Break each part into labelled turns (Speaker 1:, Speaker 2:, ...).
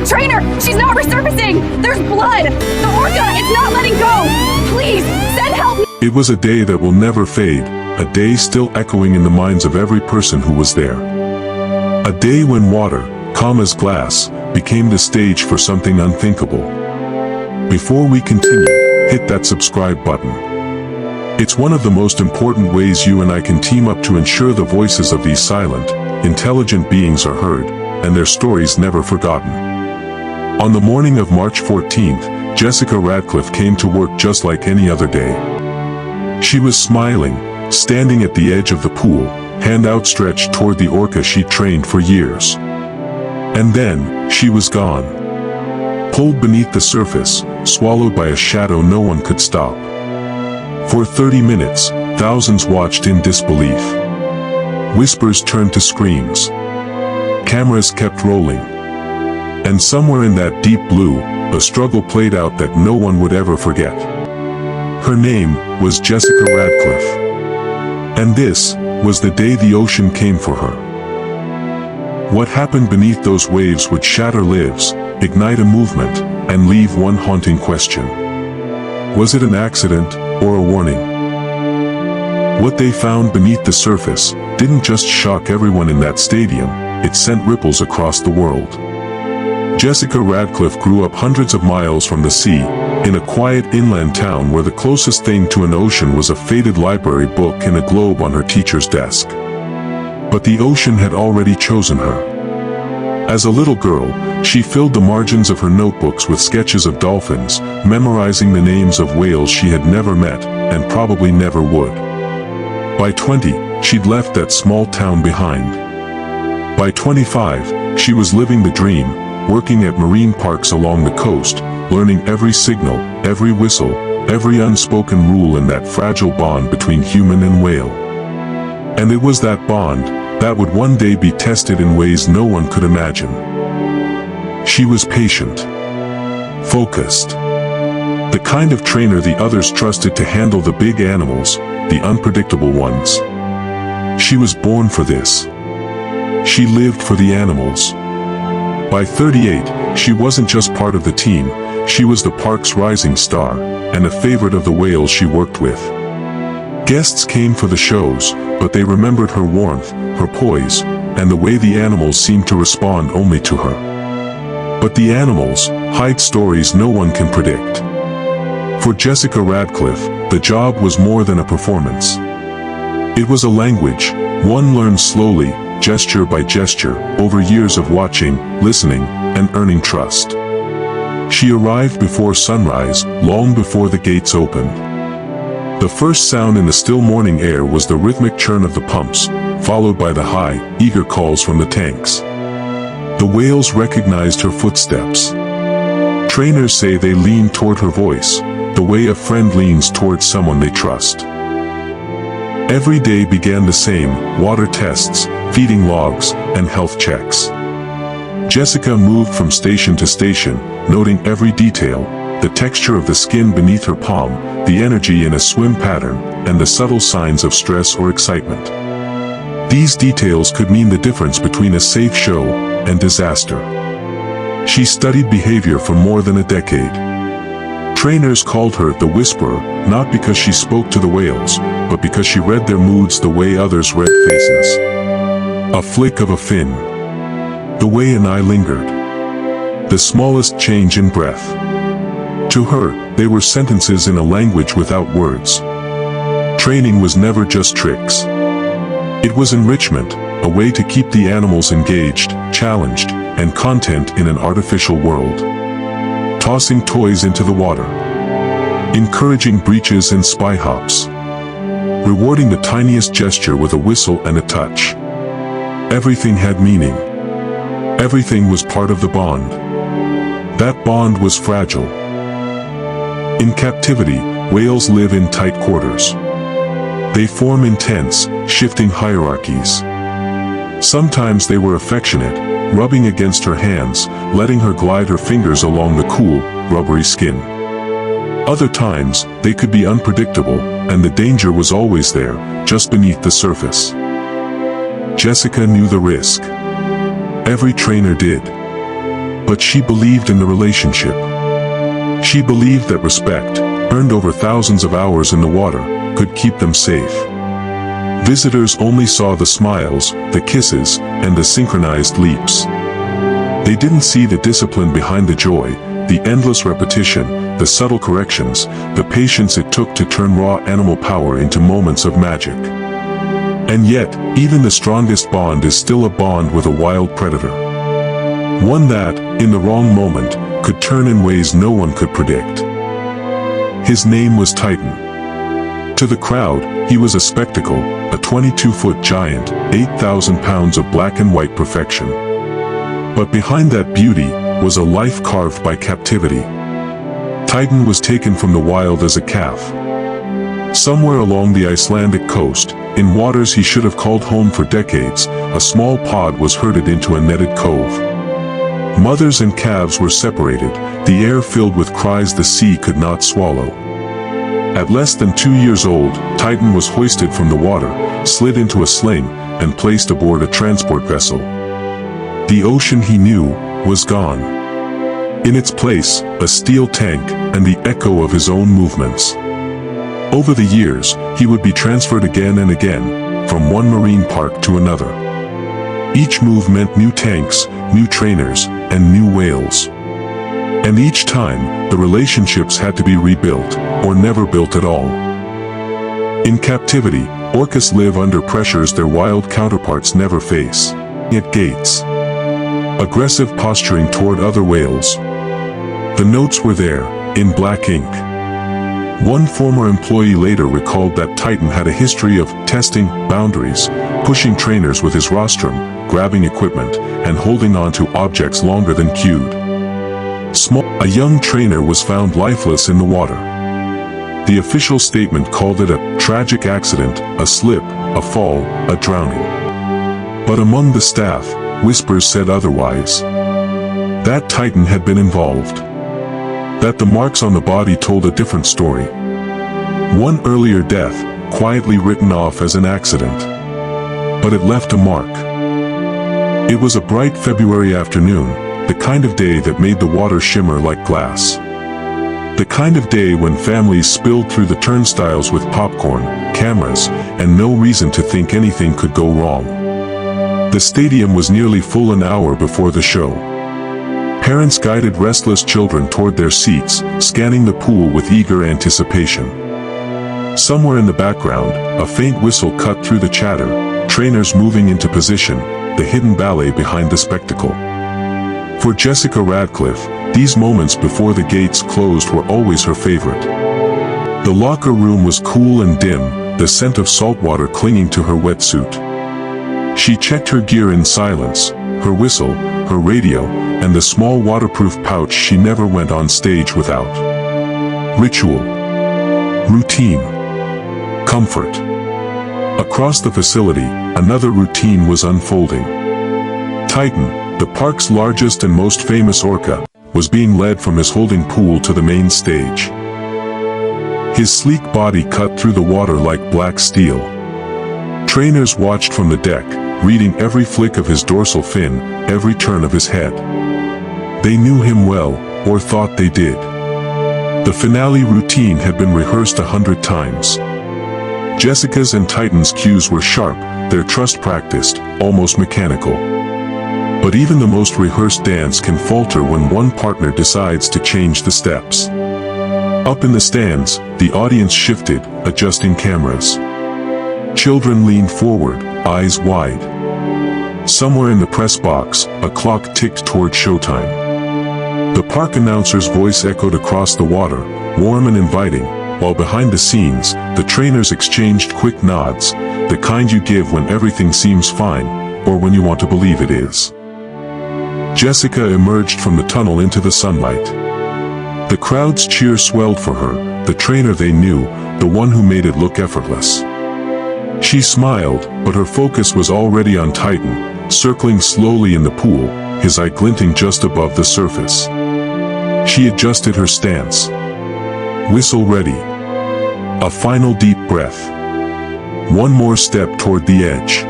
Speaker 1: the trainer! She's not resurfacing! There's blood! The orca is not letting go! Please, send help!
Speaker 2: It was a day that will never fade, a day still echoing in the minds of every person who was there. A day when water, calm as glass, became the stage for something unthinkable. Before we continue, hit that subscribe button. It's one of the most important ways you and I can team up to ensure the voices of these silent, intelligent beings are heard, and their stories never forgotten. On the morning of March 14th, Jessica Radcliffe came to work just like any other day. She was smiling, standing at the edge of the pool, hand outstretched toward the orca she'd trained for years. And then, she was gone. Pulled beneath the surface, swallowed by a shadow no one could stop. For 30 minutes, thousands watched in disbelief. Whispers turned to screams. Cameras kept rolling. And somewhere in that deep blue, a struggle played out that no one would ever forget. Her name was Jessica Radcliffe. And this was the day the ocean came for her. What happened beneath those waves would shatter lives, ignite a movement, and leave one haunting question. Was it an accident, or a warning? What they found beneath the surface didn't just shock everyone in that stadium, it sent ripples across the world. Jessica Radcliffe grew up hundreds of miles from the sea, in a quiet inland town where the closest thing to an ocean was a faded library book and a globe on her teacher's desk. But the ocean had already chosen her. As a little girl, she filled the margins of her notebooks with sketches of dolphins, memorizing the names of whales she had never met, and probably never would. By 20, she'd left that small town behind. By 25, she was living the dream, working at marine parks along the coast, learning every signal, every whistle, every unspoken rule in that fragile bond between human and whale. And it was that bond that would one day be tested in ways no one could imagine. She was patient, focused, the kind of trainer the others trusted to handle the big animals, the unpredictable ones. She was born for this. She lived for the animals. By 38, she wasn't just part of the team, she was the park's rising star, and a favorite of the whales she worked with. Guests came for the shows, but they remembered her warmth, her poise, and the way the animals seemed to respond only to her. But the animals hide stories no one can predict. For Jessica Radcliffe, the job was more than a performance. It was a language, one learned slowly, gesture by gesture, over years of watching, listening, and earning trust. She arrived before sunrise, long before the gates opened. The first sound in the still morning air was the rhythmic churn of the pumps, followed by the high, eager calls from the tanks. The whales recognized her footsteps. Trainers say they leaned toward her voice, the way a friend leans toward someone they trust. Every day began the same, water tests, feeding logs, and health checks. Jessica moved from station to station, noting every detail, the texture of the skin beneath her palm, the energy in a swim pattern, and the subtle signs of stress or excitement. These details could mean the difference between a safe show and disaster. She studied behavior for more than a decade. Trainers called her the Whisperer, not because she spoke to the whales, but because she read their moods the way others read faces. A flick of a fin. The way an eye lingered. The smallest change in breath. To her, they were sentences in a language without words. Training was never just tricks. It was enrichment, a way to keep the animals engaged, challenged, and content in an artificial world. Tossing toys into the water. Encouraging breaches and spy hops. Rewarding the tiniest gesture with a whistle and a touch. Everything had meaning. Everything was part of the bond. That bond was fragile. In captivity, whales live in tight quarters. They form intense, shifting hierarchies. Sometimes they were affectionate, rubbing against her hands, letting her glide her fingers along the cool, rubbery skin. Other times, they could be unpredictable, and the danger was always there, just beneath the surface. Jessica knew the risk. Every trainer did. But she believed in the relationship. She believed that respect, earned over thousands of hours in the water, could keep them safe. Visitors only saw the smiles, the kisses, and the synchronized leaps. They didn't see the discipline behind the joy, the endless repetition, the subtle corrections, the patience it took to turn raw animal power into moments of magic. And yet, even the strongest bond is still a bond with a wild predator. One that, in the wrong moment, could turn in ways no one could predict. His name was Titan. To the crowd, he was a spectacle, a 22-foot giant, 8,000 pounds of black and white perfection. But behind that beauty was a life carved by captivity. Titan was taken from the wild as a calf. Somewhere along the Icelandic coast, in waters he should have called home for decades, a small pod was herded into a netted cove. Mothers and calves were separated, the air filled with cries the sea could not swallow. At less than 2 years old, Titan was hoisted from the water, slid into a sling, and placed aboard a transport vessel. The ocean he knew was gone. In its place, a steel tank, and the echo of his own movements. Over the years, he would be transferred again and again, from one marine park to another. Each move meant new tanks, new trainers, and new whales. And each time, the relationships had to be rebuilt, or never built at all. In captivity, orcas live under pressures their wild counterparts never face. At gates. Aggressive posturing toward other whales. The notes were there, in black ink. One former employee later recalled that Titan had a history of testing boundaries, pushing trainers with his rostrum, grabbing equipment, and holding on to objects longer than cued. A young trainer was found lifeless in the water. The official statement called it a tragic accident, a slip, a fall, a drowning. But among the staff, whispers said otherwise. That Titan had been involved. That the marks on the body told a different story. One earlier death, quietly written off as an accident. But it left a mark. It was a bright February afternoon, the kind of day that made the water shimmer like glass. The kind of day when families spilled through the turnstiles with popcorn, cameras, and no reason to think anything could go wrong. The stadium was nearly full an hour before the show. Parents guided restless children toward their seats, scanning the pool with eager anticipation. Somewhere in the background, a faint whistle cut through the chatter, trainers moving into position, the hidden ballet behind the spectacle. For Jessica Radcliffe, these moments before the gates closed were always her favorite. The locker room was cool and dim, the scent of salt water clinging to her wetsuit. She checked her gear in silence, her whistle, her radio, and the small waterproof pouch she never went on stage without. Ritual. Routine. Comfort. Across the facility, another routine was unfolding. Titan, the park's largest and most famous orca, was being led from his holding pool to the main stage. His sleek body cut through the water like black steel. Trainers watched from the deck, reading every flick of his dorsal fin, every turn of his head. They knew him well, or thought they did. The finale routine had been rehearsed 100 times. Jessica's and Titan's cues were sharp, their trust practiced, almost mechanical. But even the most rehearsed dance can falter when one partner decides to change the steps. Up in the stands, the audience shifted, adjusting cameras. Children leaned forward, eyes wide. Somewhere in the press box, a clock ticked toward showtime. The park announcer's voice echoed across the water, warm and inviting, while behind the scenes, the trainers exchanged quick nods, the kind you give when everything seems fine, or when you want to believe it is. Jessica emerged from the tunnel into the sunlight. The crowd's cheer swelled for her, the trainer they knew, the one who made it look effortless. She smiled, but her focus was already on Titan, circling slowly in the pool, his eye glinting just above the surface. She adjusted her stance. Whistle ready. A final deep breath. One more step toward the edge.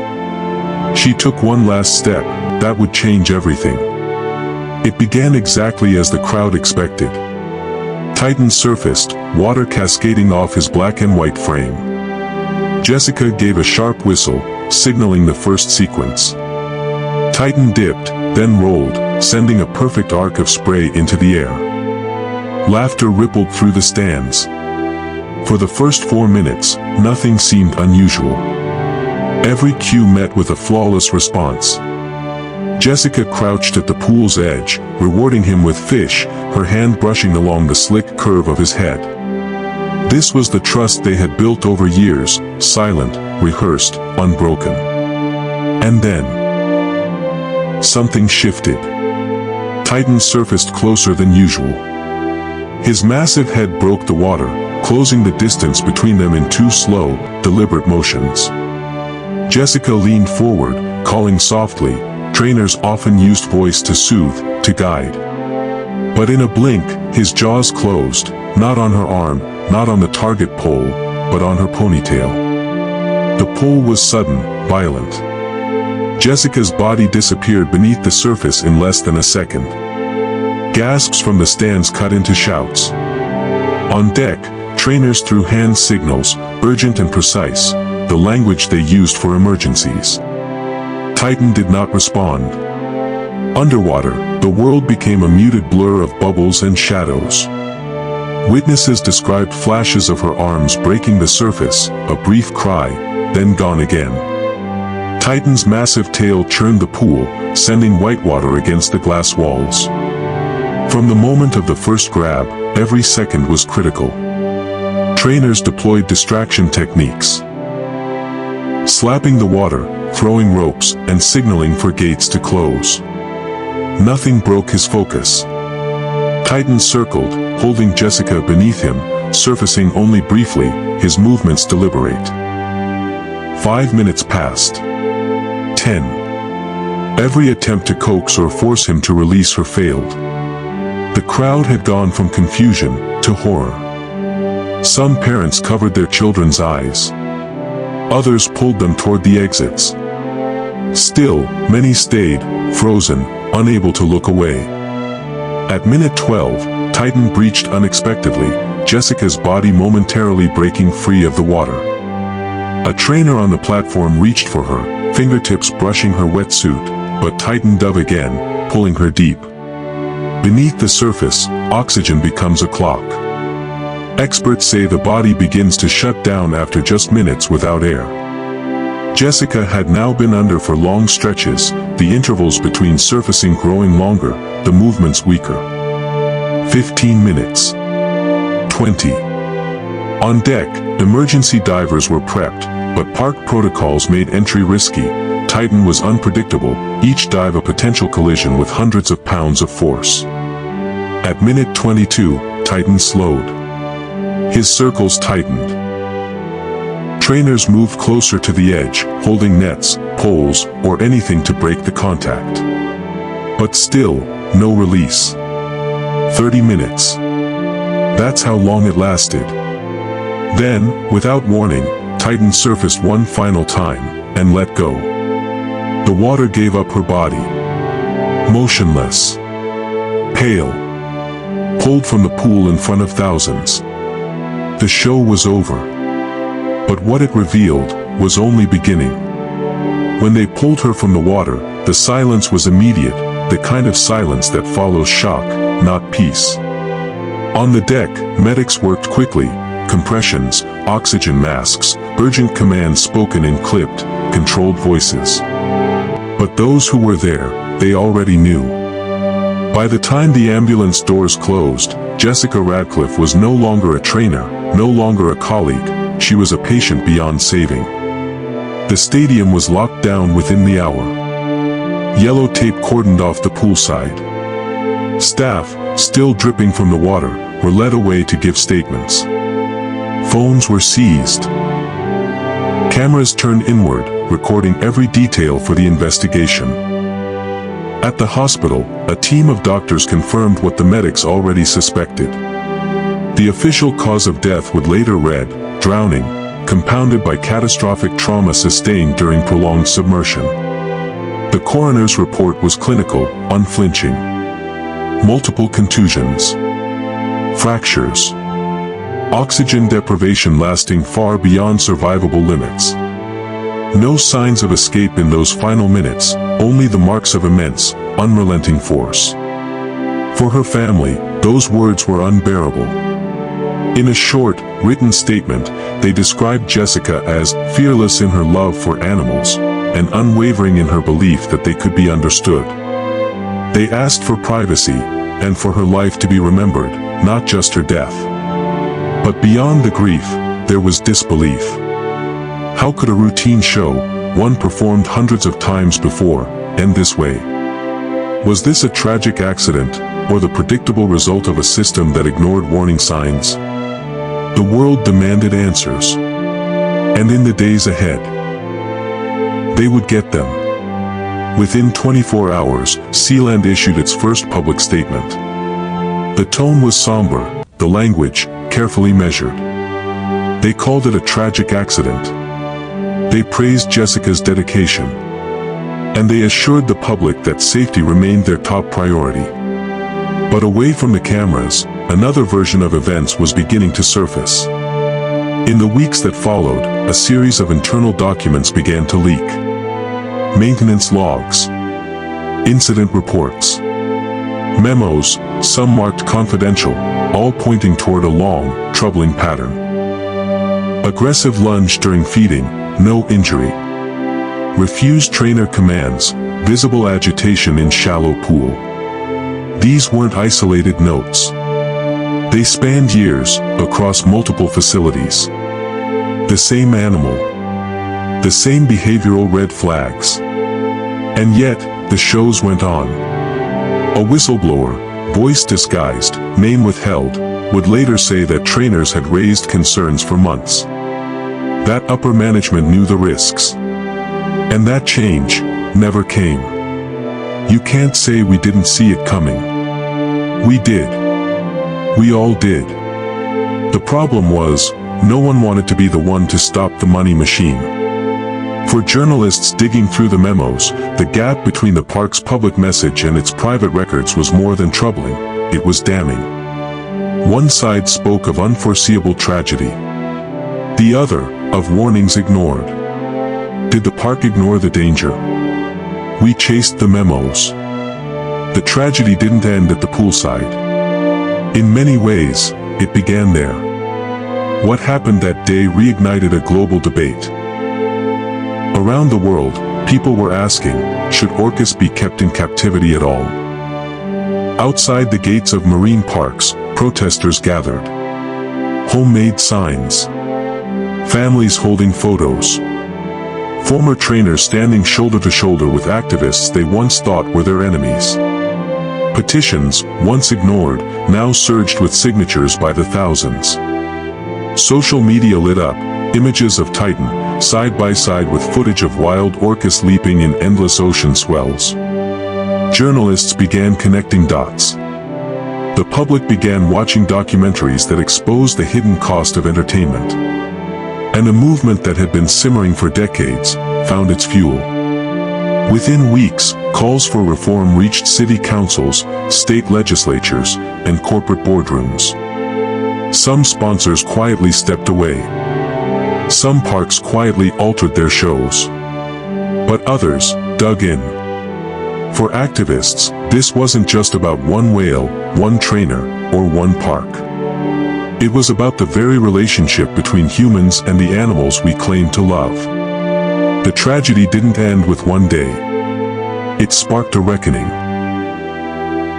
Speaker 2: She took one last step, that would change everything. It began exactly as the crowd expected. Titan surfaced, water cascading off his black and white frame. Jessica gave a sharp whistle, signaling the first sequence. Titan dipped, then rolled, sending a perfect arc of spray into the air. Laughter rippled through the stands. For the first 4 minutes, nothing seemed unusual. Every cue met with a flawless response. Jessica crouched at the pool's edge, rewarding him with fish, her hand brushing along the slick curve of his head. This was the trust they had built over years, silent, rehearsed, unbroken. And then something shifted. Titan surfaced closer than usual. His massive head broke the water, closing the distance between them in 2 slow, deliberate motions. Jessica leaned forward, calling softly. Trainers often used voice to soothe, to guide. But in a blink, his jaws closed, not on her arm, not on the target pole, but on her ponytail. The pull was sudden, violent. Jessica's body disappeared beneath the surface in less than a second. Gasps from the stands cut into shouts. On deck, trainers threw hand signals, urgent and precise, the language they used for emergencies. Titan did not respond. Underwater, the world became a muted blur of bubbles and shadows. Witnesses described flashes of her arms breaking the surface, a brief cry, then gone again. Titan's massive tail churned the pool, sending white water against the glass walls. From the moment of the first grab, every second was critical. Trainers deployed distraction techniques. Slapping the water, throwing ropes, and signaling for gates to close. Nothing broke his focus. Titan circled, holding Jessica beneath him, surfacing only briefly, his movements deliberate. 5 minutes passed. 10. Every attempt to coax or force him to release her failed. The crowd had gone from confusion to horror. Some parents covered their children's eyes. Others pulled them toward the exits. Still, many stayed, frozen, unable to look away. At minute 12, Titan breached unexpectedly, Jessica's body momentarily breaking free of the water. A trainer on the platform reached for her, fingertips brushing her wetsuit, but Titan dove again, pulling her deep. Beneath the surface, oxygen becomes a clock. Experts say the body begins to shut down after just minutes without air. Jessica had now been under for long stretches, the intervals between surfacing growing longer, the movements weaker. 15 minutes. 20. On deck, emergency divers were prepped, but park protocols made entry risky. Titan was unpredictable, each dive a potential collision with hundreds of pounds of force. At minute 22, Titan slowed. His circles tightened. Trainers moved closer to the edge, holding nets, poles, or anything to break the contact. But still, no release. 30 minutes. That's how long it lasted. Then, without warning, Titan surfaced one final time, and let go. The water gave up her body. Motionless. Pale. Pulled from the pool in front of thousands. The show was over. But what it revealed was only beginning. When they pulled her from the water, the silence was immediate, the kind of silence that follows shock, not peace. On the deck, medics worked quickly, compressions, oxygen masks, urgent commands spoken in clipped, controlled voices. But those who were there, they already knew. By the time the ambulance doors closed, Jessica Radcliffe was no longer a trainer, no longer a colleague. She was a patient beyond saving. The stadium was locked down within the hour. Yellow tape cordoned off the poolside. Staff, still dripping from the water, were led away to give statements. Phones were seized. Cameras turned inward, recording every detail for the investigation. At the hospital, a team of doctors confirmed what the medics already suspected. The official cause of death would later read, drowning, compounded by catastrophic trauma sustained during prolonged submersion. The coroner's report was clinical, unflinching. multiple contusions, fractures, oxygen deprivation lasting far beyond survivable limits. No signs of escape in those final minutes, only the marks of immense, unrelenting force. For her family, those words were unbearable. In a short, written statement, they described Jessica as fearless in her love for animals, and unwavering in her belief that they could be understood. They asked for privacy, and for her life to be remembered, not just her death. But beyond the grief, there was disbelief. How could a routine show, one performed hundreds of times before, end this way? Was this a tragic accident, or the predictable result of a system that ignored warning signs? The world demanded answers. And in the days ahead, they would get them. Within 24 hours, Sealand issued its first public statement. The tone was somber, the language carefully measured. They called it a tragic accident. They praised Jessica's dedication. And they assured the public that safety remained their top priority. But away from the cameras, another version of events was beginning to surface. In the weeks that followed, a series of internal documents began to leak. Maintenance logs, incident reports, memos, some marked confidential, all pointing toward a long, troubling pattern. Aggressive lunge during feeding, no injury. Refused trainer commands, visible agitation in shallow pool. These weren't isolated notes. They spanned years, across multiple facilities. The same animal. The same behavioral red flags. And yet, the shows went on. A whistleblower, voice disguised, name withheld, would later say that trainers had raised concerns for months. That upper management knew the risks. And that change never came. You can't say we didn't see it coming. We did. We all did. The problem was, no one wanted to be the one to stop the money machine. For journalists digging through the memos, the gap between the park's public message and its private records was more than troubling, it was damning. One side spoke of unforeseeable tragedy. The other, of warnings ignored. Did the park ignore the danger? We chased the memos. The tragedy didn't end at the poolside. In many ways, it began there. What happened that day reignited a global debate. Around the world, people were asking, should orcas be kept in captivity at all? Outside the gates of marine parks, protesters gathered. Homemade signs. Families holding photos. Former trainers standing shoulder to shoulder with activists they once thought were their enemies. Petitions, once ignored, now surged with signatures by the thousands. Social media lit up, images of Titan, side by side with footage of wild orcas leaping in endless ocean swells. Journalists began connecting dots. The public began watching documentaries that exposed the hidden cost of entertainment. And a movement that had been simmering for decades found its fuel. Within weeks, calls for reform reached city councils, state legislatures, and corporate boardrooms. Some sponsors quietly stepped away. Some parks quietly altered their shows. But others dug in. For activists, this wasn't just about one whale, one trainer, or one park. It was about the very relationship between humans and the animals we claim to love. The tragedy didn't end with one day. It sparked a reckoning.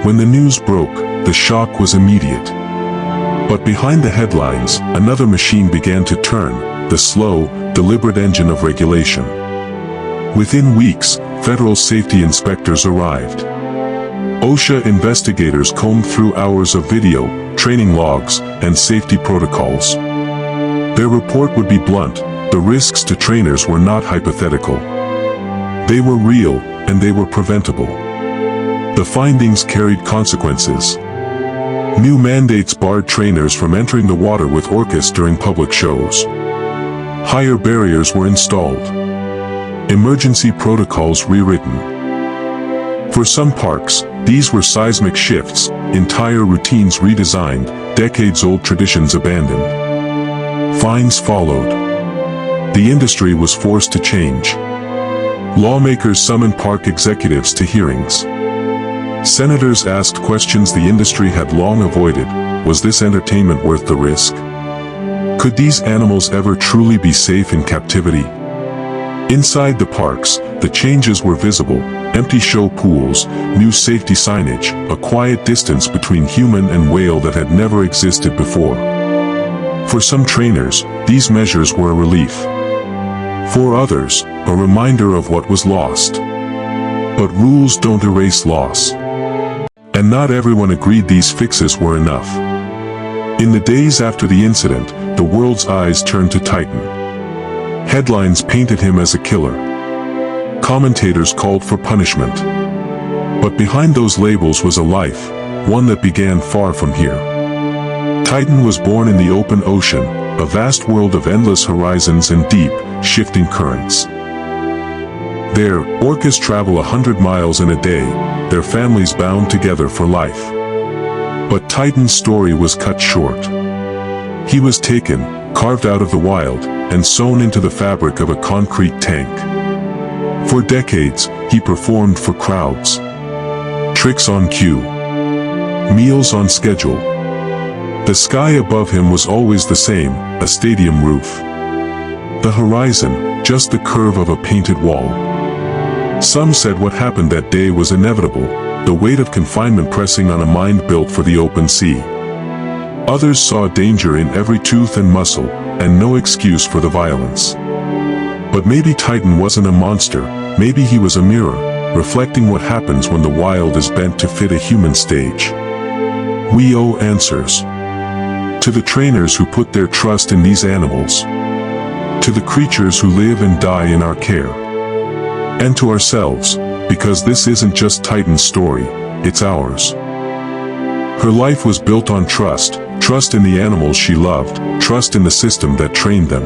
Speaker 2: When the news broke, the shock was immediate. But behind the headlines, another machine began to turn, the slow, deliberate engine of regulation. Within weeks, federal safety inspectors arrived. OSHA investigators combed through hours of video, training logs, and safety protocols. Their report would be blunt: the risks to trainers were not hypothetical. They were real, and they were preventable. The findings carried consequences. New mandates barred trainers from entering the water with orcas during public shows. Higher barriers were installed. Emergency protocols rewritten. For some parks, these were seismic shifts, entire routines redesigned, decades-old traditions abandoned. Fines followed. The industry was forced to change. Lawmakers summoned park executives to hearings. Senators asked questions the industry had long avoided. Was this entertainment worth the risk? Could these animals ever truly be safe in captivity? Inside the parks, the changes were visible: empty show pools, new safety signage, a quiet distance between human and whale that had never existed before. For some trainers, these measures were a relief. For others, a reminder of what was lost. But rules don't erase loss. And not everyone agreed these fixes were enough. In the days after the incident, the world's eyes turned to Titan. Headlines painted him as a killer. Commentators called for punishment. But behind those labels was a life, one that began far from here. Titan was born in the open ocean, a vast world of endless horizons and deep, shifting currents. There, orcas travel 100 miles in a day, their families bound together for life. But Titan's story was cut short. He was taken, carved out of the wild, and sewn into the fabric of a concrete tank. For decades, he performed for crowds. Tricks on cue. Meals on schedule. The sky above him was always the same, a stadium roof. The horizon, just the curve of a painted wall. Some said what happened that day was inevitable, the weight of confinement pressing on a mind built for the open sea. Others saw danger in every tooth and muscle, and no excuse for the violence. But maybe Titan wasn't a monster, maybe he was a mirror, reflecting what happens when the wild is bent to fit a human stage. We owe answers. To the trainers who put their trust in these animals. To the creatures who live and die in our care. And to ourselves, because this isn't just Titan's story, it's ours. Her life was built on trust, trust in the animals she loved, trust in the system that trained them.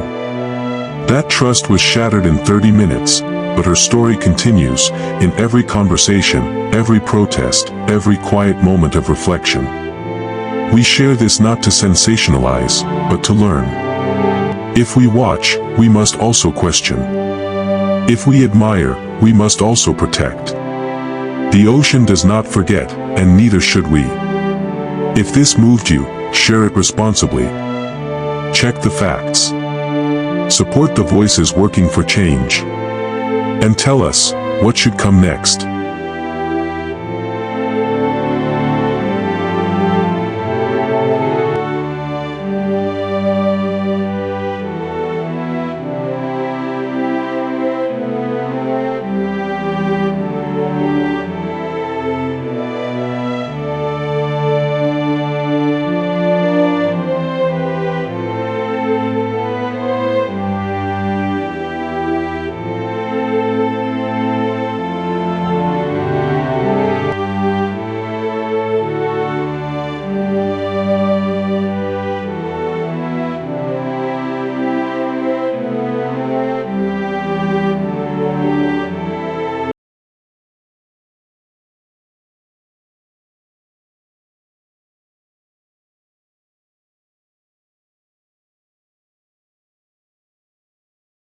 Speaker 2: That trust was shattered in 30 minutes, but her story continues, in every conversation, every protest, every quiet moment of reflection. We share this not to sensationalize, but to learn. If we watch, we must also question. If we admire, we must also protect. The ocean does not forget, and neither should we. If this moved you, share it responsibly. Check the facts. Support the voices working for change. And tell us, what should come next?